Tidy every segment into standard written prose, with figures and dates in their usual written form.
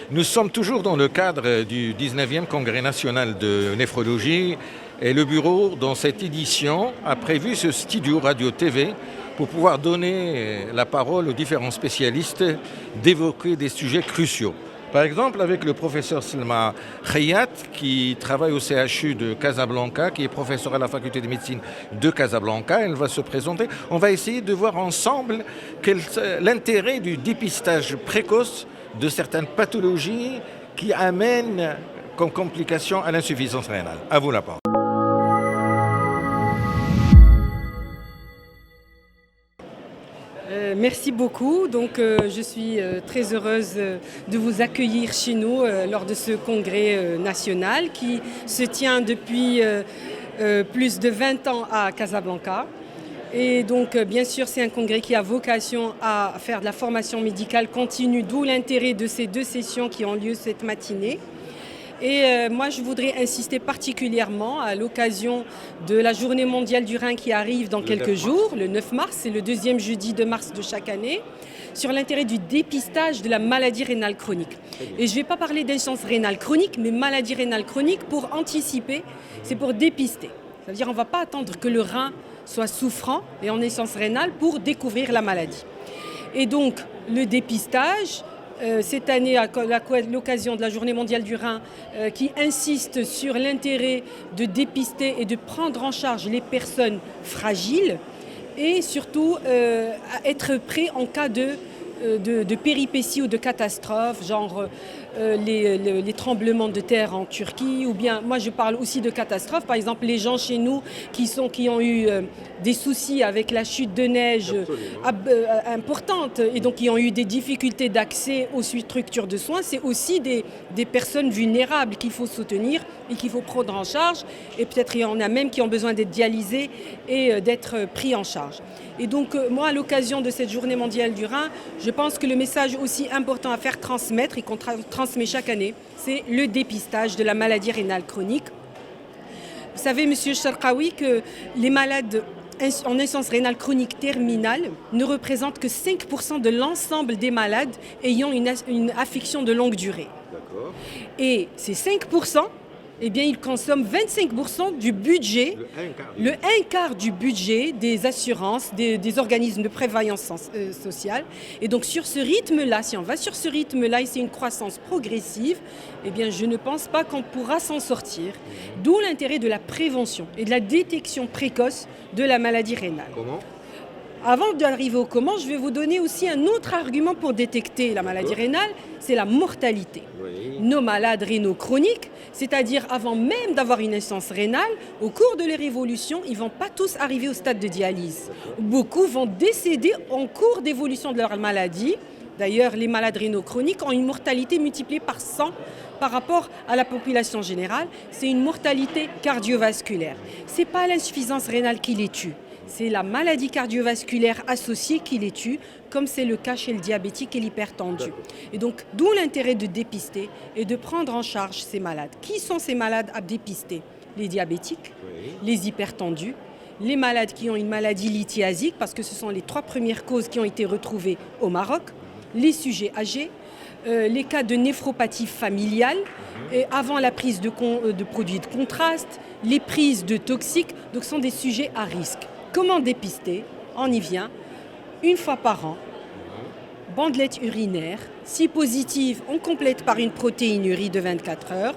Nous sommes toujours dans le cadre du 19e Congrès national de néphrologie et le bureau, dans cette édition, a prévu ce studio radio-TV pour pouvoir donner la parole aux différents spécialistes, d'évoquer des sujets cruciaux. Par exemple, avec le professeur Selma Khayat, qui travaille au CHU de Casablanca, qui est professeur à la faculté de médecine de Casablanca, elle va se présenter. On va essayer de voir ensemble l'intérêt du dépistage précoce de certaines pathologies qui amènent comme complication à l'insuffisance rénale. À vous la parole. Merci beaucoup. Donc, je suis très heureuse de vous accueillir chez nous lors de ce congrès national qui se tient depuis plus de 20 ans à Casablanca. Et donc, bien sûr, c'est un congrès qui a vocation à faire de la formation médicale continue, d'où l'intérêt de ces deux sessions qui ont lieu cette matinée. Et moi, je voudrais insister particulièrement à l'occasion de la Journée mondiale du rein qui arrive dans quelques jours, le 9 mars, c'est le deuxième jeudi de mars de chaque année, sur l'intérêt du dépistage de la maladie rénale chronique. Et je ne vais pas parler d'insuffisance rénale chronique, mais maladie rénale chronique pour anticiper, c'est pour dépister. Ça veut dire qu'on ne va pas attendre que le rein soit souffrant et en insuffisance rénale pour découvrir la maladie. Et donc, le dépistage, cette année, à l'occasion de la Journée mondiale du rein, qui insiste sur l'intérêt de dépister et de prendre en charge les personnes fragiles et surtout à être prêt en cas de péripéties ou de catastrophes, genre les tremblements de terre en Turquie, ou bien, moi je parle aussi de catastrophes, par exemple les gens chez nous qui ont eu des soucis avec la chute de neige importante et donc qui ont eu des difficultés d'accès aux structures de soins, c'est aussi des personnes vulnérables qu'il faut soutenir et qu'il faut prendre en charge, et peut-être il y en a même qui ont besoin d'être dialysés et d'être pris en charge. Et donc moi, à l'occasion de cette journée mondiale du rein, je pense que le message aussi important à faire transmettre et qu'on transmet chaque année, c'est le dépistage de la maladie rénale chronique. Vous savez, Monsieur Charqaoui, que les malades en insuffisance rénale chronique terminale ne représentent que 5% de l'ensemble des malades ayant une affection de longue durée. D'accord. Et ces 5%, eh bien, ils consomment 25% du budget, le un quart du budget des assurances, des organismes de prévoyance sociale. Et donc, sur ce rythme-là, si on va sur ce rythme-là, et c'est une croissance progressive, eh bien, je ne pense pas qu'on pourra s'en sortir. D'où l'intérêt de la prévention et de la détection précoce de la maladie rénale. Comment ? Avant d'arriver au comment, je vais vous donner aussi un autre argument pour détecter la maladie rénale, c'est la mortalité. Oui. Nos malades rénaux chroniques, c'est-à-dire avant même d'avoir une insuffisance rénale, au cours de leur évolution, ils ne vont pas tous arriver au stade de dialyse. Beaucoup vont décéder en cours d'évolution de leur maladie. D'ailleurs, les malades rénaux chroniques ont une mortalité multipliée par 100 par rapport à la population générale. C'est une mortalité cardiovasculaire. Ce n'est pas l'insuffisance rénale qui les tue. C'est la maladie cardiovasculaire associée qui les tue, comme c'est le cas chez le diabétique et l'hypertendu. Et donc, d'où l'intérêt de dépister et de prendre en charge ces malades. Qui sont ces malades à dépister ? Les diabétiques, les hypertendus, les malades qui ont une maladie lithiasique, parce que ce sont les 3 premières causes qui ont été retrouvées au Maroc, les sujets âgés, les cas de néphropathie familiale, et avant la prise de produits de contraste, les prises de toxiques, donc ce sont des sujets à risque. Comment dépister ? On y vient, une fois par an, bandelette urinaire, si positive, on complète par une protéinurie de 24 heures,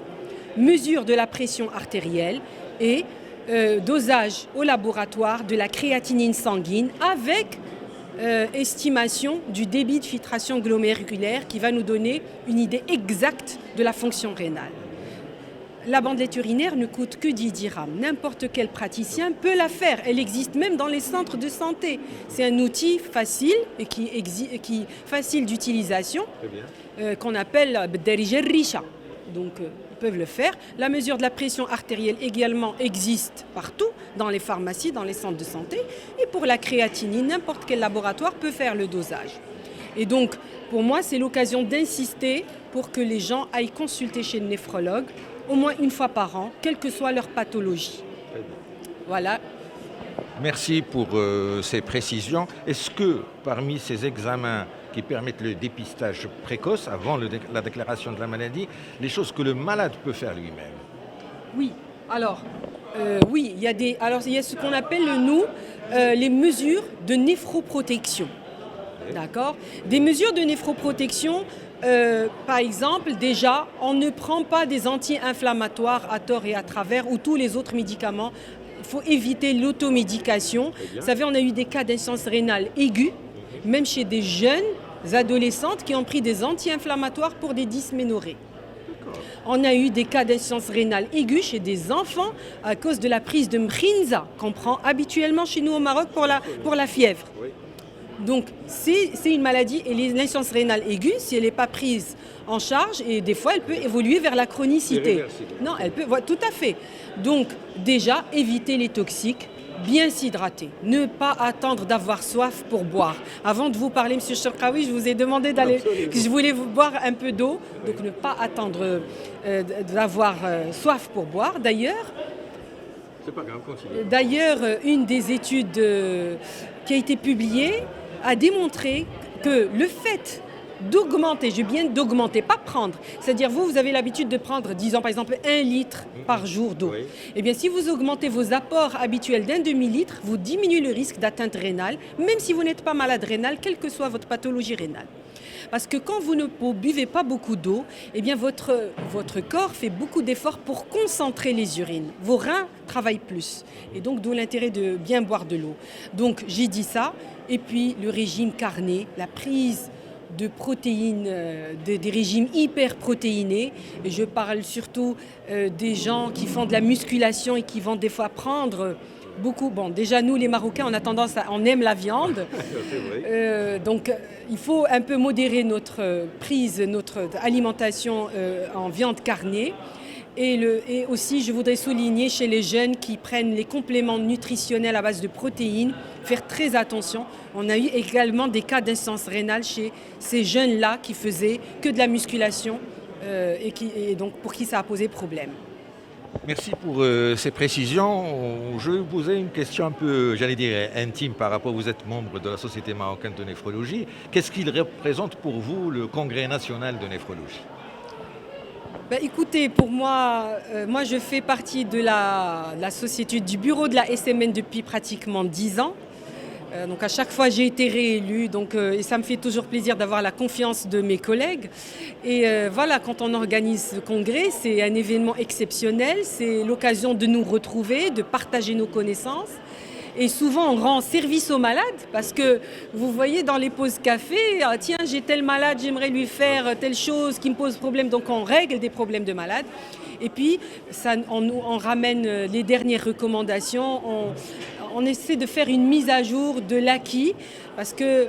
mesure de la pression artérielle et dosage au laboratoire de la créatinine sanguine avec estimation du débit de filtration glomérulaire qui va nous donner une idée exacte de la fonction rénale. La bandelette urinaire ne coûte que 10 dirhams. N'importe quel praticien peut la faire. Elle existe même dans les centres de santé. C'est un outil facile et qui facile d'utilisation qu'on appelle Bdarij el-Richa. Donc, ils peuvent le faire. La mesure de la pression artérielle également existe partout, dans les pharmacies, dans les centres de santé. Et pour la créatinine, n'importe quel laboratoire peut faire le dosage. Et donc, pour moi, c'est l'occasion d'insister pour que les gens aillent consulter chez le néphrologue au moins une fois par an, quelle que soit leur pathologie. Voilà. Merci pour ces précisions. Est-ce que parmi ces examens qui permettent le dépistage précoce avant la déclaration de la maladie, les choses que le malade peut faire lui-même. Oui, alors, oui, il y a ce qu'on appelle, nous, les mesures de néphroprotection. D'accord. Des mesures de néphroprotection, par exemple, déjà, on ne prend pas des anti-inflammatoires à tort et à travers ou tous les autres médicaments. Il faut éviter l'automédication. Vous savez, on a eu des cas d'insuffisance rénale aiguë, même chez des jeunes adolescentes qui ont pris des anti-inflammatoires pour des dysménorrhées. On a eu des cas d'insuffisance rénale aiguë chez des enfants à cause de la prise de Mrinza qu'on prend habituellement chez nous au Maroc pour la fièvre. Donc c'est une maladie et l'insuffisance rénale aiguë, si elle n'est pas prise en charge, et des fois elle peut évoluer vers la chronicité. Non, elle peut, tout à fait. Donc déjà, éviter les toxiques, bien s'hydrater, ne pas attendre d'avoir soif pour boire. Avant de vous parler, M. Cherkaoui, je vous ai demandé que je voulais vous boire un peu d'eau, donc ne pas attendre d'avoir soif pour boire. C'est pas grave, continue. D'ailleurs, une des études qui a été publiée a démontré que le fait d'augmenter, pas prendre, c'est-à-dire vous avez l'habitude de prendre, disons par exemple 1 litre par jour d'eau. Oui. Eh bien si vous augmentez vos apports habituels d'1 demi-litre, vous diminuez le risque d'atteinte rénale, même si vous n'êtes pas malade rénale, quelle que soit votre pathologie rénale. Parce que quand vous ne buvez pas beaucoup d'eau, eh bien votre corps fait beaucoup d'efforts pour concentrer les urines. Vos reins travaillent plus. Et donc d'où l'intérêt de bien boire de l'eau. Donc j'ai dit ça. Et puis le régime carné, la prise de protéines, des régimes hyperprotéinés. Et je parle surtout des gens qui font de la musculation et qui vont des fois prendre beaucoup. Bon, déjà nous les Marocains, on aime la viande. Donc il faut un peu modérer notre alimentation en viande carnée. Et aussi, je voudrais souligner chez les jeunes qui prennent les compléments nutritionnels à base de protéines, faire très attention. On a eu également des cas d'insuffisance rénale chez ces jeunes-là qui faisaient que de la musculation et donc pour qui ça a posé problème. Merci pour ces précisions. Je vais vous poser une question un peu, j'allais dire, intime par rapport, vous êtes membre de la Société marocaine de néphrologie. Qu'est-ce qu'il représente pour vous le Congrès national de néphrologie ? Écoutez, pour moi, je fais partie de la société, du bureau de la SMN depuis pratiquement 10 ans. Donc à chaque fois, j'ai été réélue et ça me fait toujours plaisir d'avoir la confiance de mes collègues. Et voilà, quand on organise ce congrès, c'est un événement exceptionnel, c'est l'occasion de nous retrouver, de partager nos connaissances. Et souvent, on rend service aux malades parce que vous voyez dans les pauses café, tiens, j'ai tel malade, j'aimerais lui faire telle chose qui me pose problème. Donc, on règle des problèmes de malades. Et puis, on ramène les dernières recommandations. On essaie de faire une mise à jour de l'acquis parce que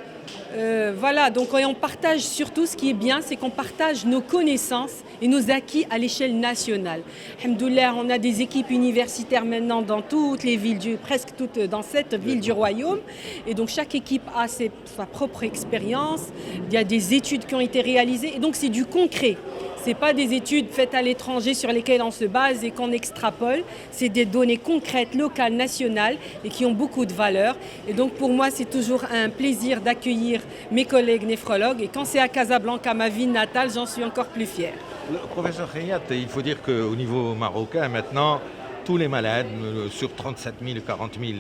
voilà, donc on partage surtout ce qui est bien, c'est qu'on partage nos connaissances et nos acquis à l'échelle nationale. Alhamdoulilah, on a des équipes universitaires maintenant dans toutes les villes, presque toutes dans 7 villes du royaume. Et donc chaque équipe a sa propre expérience. Il y a des études qui ont été réalisées et donc c'est du concret. Ce n'est pas des études faites à l'étranger sur lesquelles on se base et qu'on extrapole. C'est des données concrètes, locales, nationales et qui ont beaucoup de valeur. Et donc pour moi, c'est toujours un plaisir d'accueillir mes collègues néphrologues. Et quand c'est à Casablanca, ma ville natale, j'en suis encore plus fière. Professeur Khayat, il faut dire qu'au niveau marocain, maintenant, tous les malades, sur 37 000, 40 000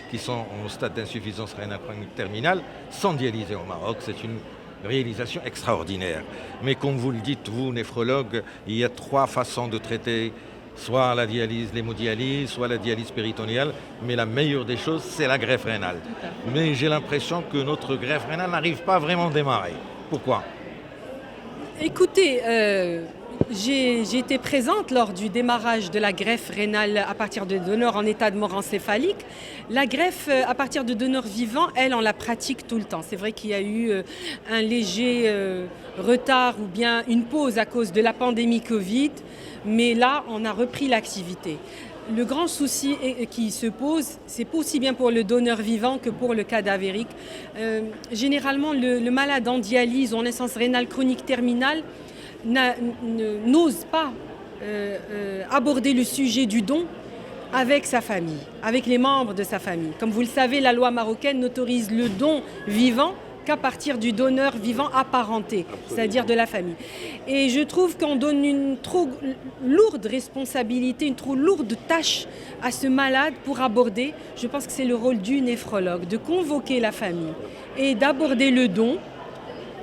qui sont en stade d'insuffisance rénale chronique terminale, sont dialysés au Maroc. C'est une réalisation extraordinaire. Mais comme vous le dites, vous, néphrologue, il y a 3 façons de traiter, soit la dialyse, l'hémodialyse, soit la dialyse péritonéale, mais la meilleure des choses, c'est la greffe rénale. Mais j'ai l'impression que notre greffe rénale n'arrive pas vraiment à démarrer. Pourquoi ? Écoutez, j'ai été présente lors du démarrage de la greffe rénale à partir de donneurs en état de mort encéphalique. La greffe à partir de donneurs vivants, elle, on la pratique tout le temps. C'est vrai qu'il y a eu un léger retard ou bien une pause à cause de la pandémie Covid, mais là, on a repris l'activité. Le grand souci qui se pose, c'est pas aussi bien pour le donneur vivant que pour le cadavérique. Généralement, le malade en dialyse ou en insuffisance rénale chronique terminale n'ose pas aborder le sujet du don avec sa famille, avec les membres de sa famille. Comme vous le savez, la loi marocaine n'autorise le don vivant qu'à partir du donneur vivant apparenté, c'est-à-dire de la famille. Et je trouve qu'on donne une trop lourde responsabilité, une trop lourde tâche à ce malade pour aborder. Je pense que c'est le rôle du néphrologue, de convoquer la famille et d'aborder le don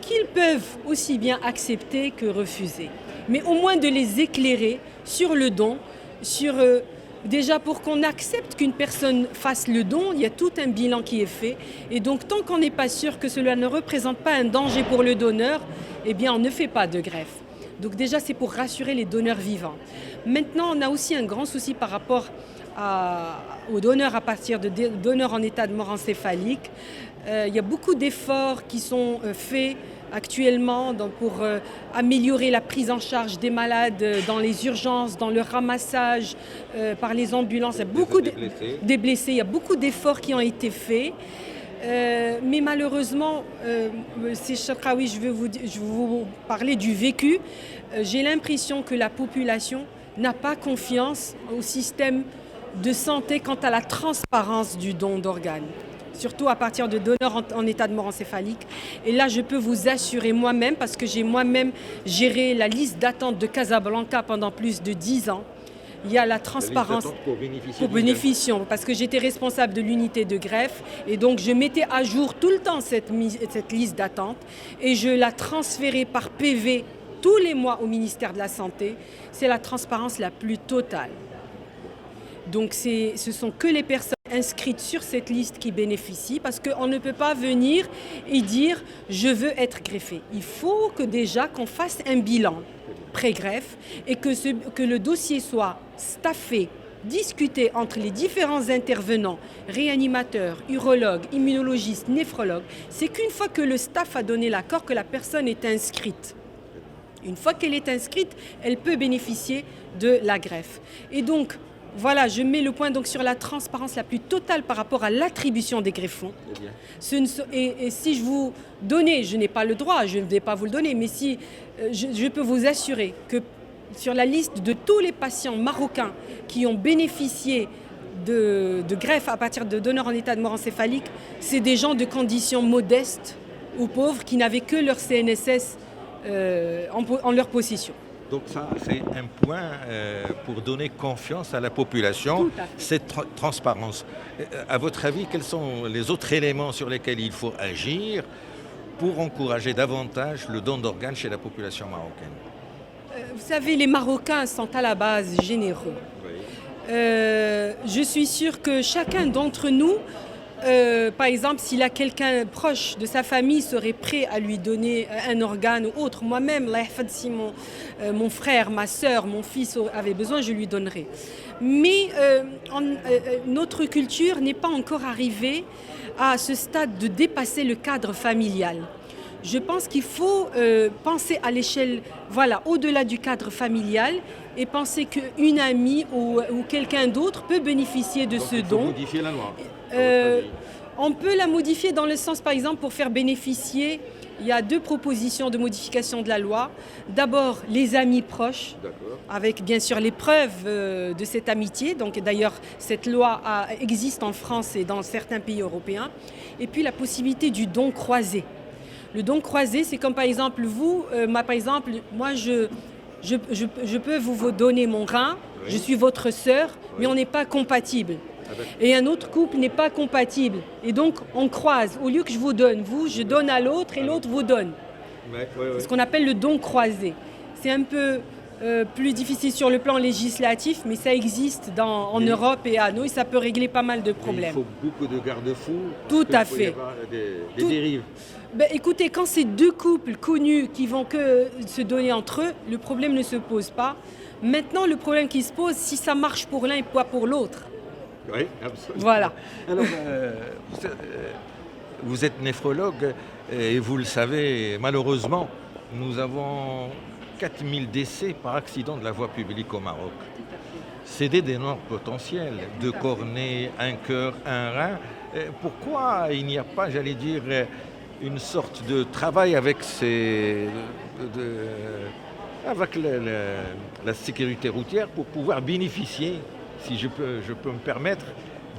qu'ils peuvent aussi bien accepter que refuser. Mais au moins de les éclairer sur le don, déjà pour qu'on accepte qu'une personne fasse le don, il y a tout un bilan qui est fait. Et donc tant qu'on n'est pas sûr que cela ne représente pas un danger pour le donneur, eh bien on ne fait pas de greffe. Donc déjà c'est pour rassurer les donneurs vivants. Maintenant on a aussi un grand souci par rapport aux donneurs à partir de donneurs en état de mort encéphalique. Il y a beaucoup d'efforts qui sont faits actuellement pour améliorer la prise en charge des malades dans les urgences, dans le ramassage par les ambulances. Il y a beaucoup des blessés. Il y a beaucoup d'efforts qui ont été faits. Mais malheureusement, c'est Chakraoui, je vais vous parler du vécu. J'ai l'impression que la population n'a pas confiance au système de santé quant à la transparence du don d'organes, surtout à partir de donneurs en état de mort encéphalique. Et là, je peux vous assurer moi-même, parce que j'ai moi-même géré la liste d'attente de Casablanca pendant plus de 10 ans, il y a la transparence pour bénéficier, parce que j'étais responsable de l'unité de greffe et donc je mettais à jour tout le temps cette liste d'attente et je la transférais par PV tous les mois au ministère de la Santé. C'est la transparence la plus totale. Donc ce sont que les personnes inscrites sur cette liste qui bénéficient, parce qu'on ne peut pas venir et dire « je veux être greffé ». Il faut que déjà qu'on fasse un bilan pré-greffe et que le dossier soit staffé, discuté entre les différents intervenants, réanimateurs, urologues, immunologistes, néphrologues. C'est qu'une fois que le staff a donné l'accord, que la personne est inscrite. Une fois qu'elle est inscrite, elle peut bénéficier de la greffe. Et donc, voilà, je mets le point donc sur la transparence la plus totale par rapport à l'attribution des greffons. Et si je vous donnais, je n'ai pas le droit, je ne vais pas vous le donner, mais si je peux vous assurer que sur la liste de tous les patients marocains qui ont bénéficié de greffe à partir de donneurs en état de mort encéphalique, c'est des gens de conditions modestes ou pauvres qui n'avaient que leur CNSS en leur possession. Donc ça, c'est un point pour donner confiance à la population, cette transparence. À votre avis, quels sont les autres éléments sur lesquels il faut agir pour encourager davantage le don d'organes chez la population marocaine? Vous savez, les Marocains sont à la base généreux. Oui. Je suis sûre que chacun d'entre nous, par exemple, s'il a quelqu'un proche de sa famille serait prêt à lui donner un organe ou autre. Moi-même, si mon frère, ma sœur, mon fils avait besoin, je lui donnerais. Mais notre culture n'est pas encore arrivée à ce stade de dépasser le cadre familial. Je pense qu'il faut penser à l'échelle, voilà, au-delà du cadre familial et penser qu'une amie ou quelqu'un d'autre peut bénéficier de ce don. Il faut modifier la loi. On peut la modifier dans le sens, par exemple, pour faire bénéficier, il y a 2 propositions de modification de la loi. D'abord, les amis proches, avec bien sûr les preuves de cette amitié. Donc d'ailleurs, cette loi existe en France et dans certains pays européens. Et puis la possibilité du don croisé. Le don croisé, c'est comme par exemple vous, moi je peux vous donner mon rein, je suis votre sœur, mais on n'est pas compatibles. Et un autre couple n'est pas compatible. Et donc on croise. Au lieu que je vous donne, je donne à l'autre et l'autre vous donne. C'est ce qu'on appelle le don croisé. C'est un peu plus difficile sur le plan législatif, mais ça existe en Europe et à nous, et ça peut régler pas mal de problèmes. Il faut beaucoup de garde-fous. Tout à fait. Il y avoir des dérives. Écoutez, quand c'est 2 couples connus qui vont que se donner entre eux, le problème ne se pose pas. Maintenant, le problème qui se pose, si ça marche pour l'un et pas pour l'autre. Oui, absolument. Voilà. Alors, vous êtes néphrologue et vous le savez, malheureusement, nous avons 4000 décès par accident de la voie publique au Maroc. C'est d'énormes potentiels, 2 cornées, 1 cœur, 1 rein. Pourquoi il n'y a pas, j'allais dire, une sorte de travail avec la sécurité routière pour pouvoir bénéficier, si je peux me permettre,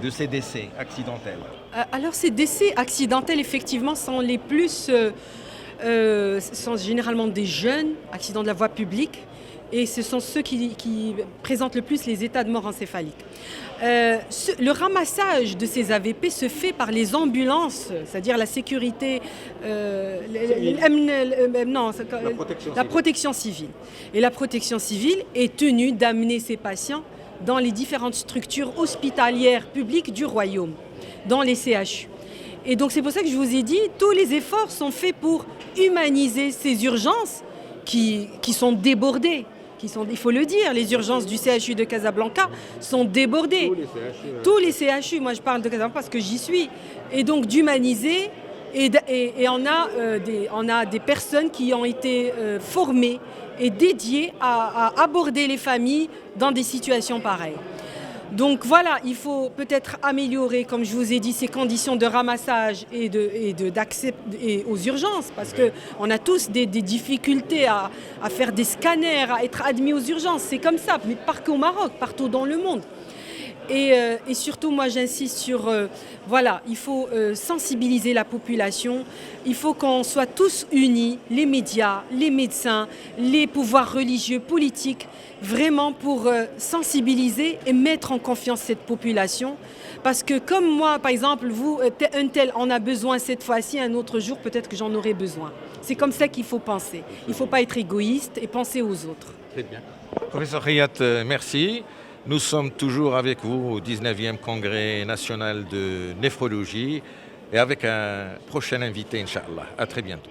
de ces décès accidentels? Alors ces décès accidentels, effectivement, sont les plus... sont généralement des jeunes accidents de la voie publique et ce sont ceux qui présentent le plus les états de mort encéphalique. Le ramassage de ces AVP se fait par les ambulances, c'est-à-dire la sécurité, la protection civile. Et la protection civile est tenue d'amener ces patients dans les différentes structures hospitalières publiques du royaume, dans les CHU. Et donc c'est pour ça que je vous ai dit, tous les efforts sont faits pour humaniser ces urgences qui sont débordées. Il faut le dire, les urgences du CHU de Casablanca sont débordées. Tous les CHU, moi je parle de Casablanca parce que j'y suis. Et donc d'humaniser, et on a des personnes qui ont été formées et dédiées à aborder les familles dans des situations pareilles. Donc voilà, il faut peut-être améliorer, comme je vous ai dit, ces conditions de ramassage et d'accès aux urgences, parce qu'on a tous des difficultés à faire des scanners, à être admis aux urgences. C'est comme ça, mais pas qu'au Maroc, partout dans le monde. Et surtout, moi, j'insiste sur, voilà, il faut sensibiliser la population. Il faut qu'on soit tous unis, les médias, les médecins, les pouvoirs religieux, politiques, vraiment pour sensibiliser et mettre en confiance cette population. Parce que comme moi, par exemple, vous, un tel en a besoin cette fois-ci, un autre jour, peut-être que j'en aurai besoin. C'est comme ça qu'il faut penser. Il ne faut pas être égoïste et penser aux autres. Très bien. Professeur Khayat, merci. Nous sommes toujours avec vous au 19e Congrès national de néphrologie et avec un prochain invité, Inch'Allah. À très bientôt.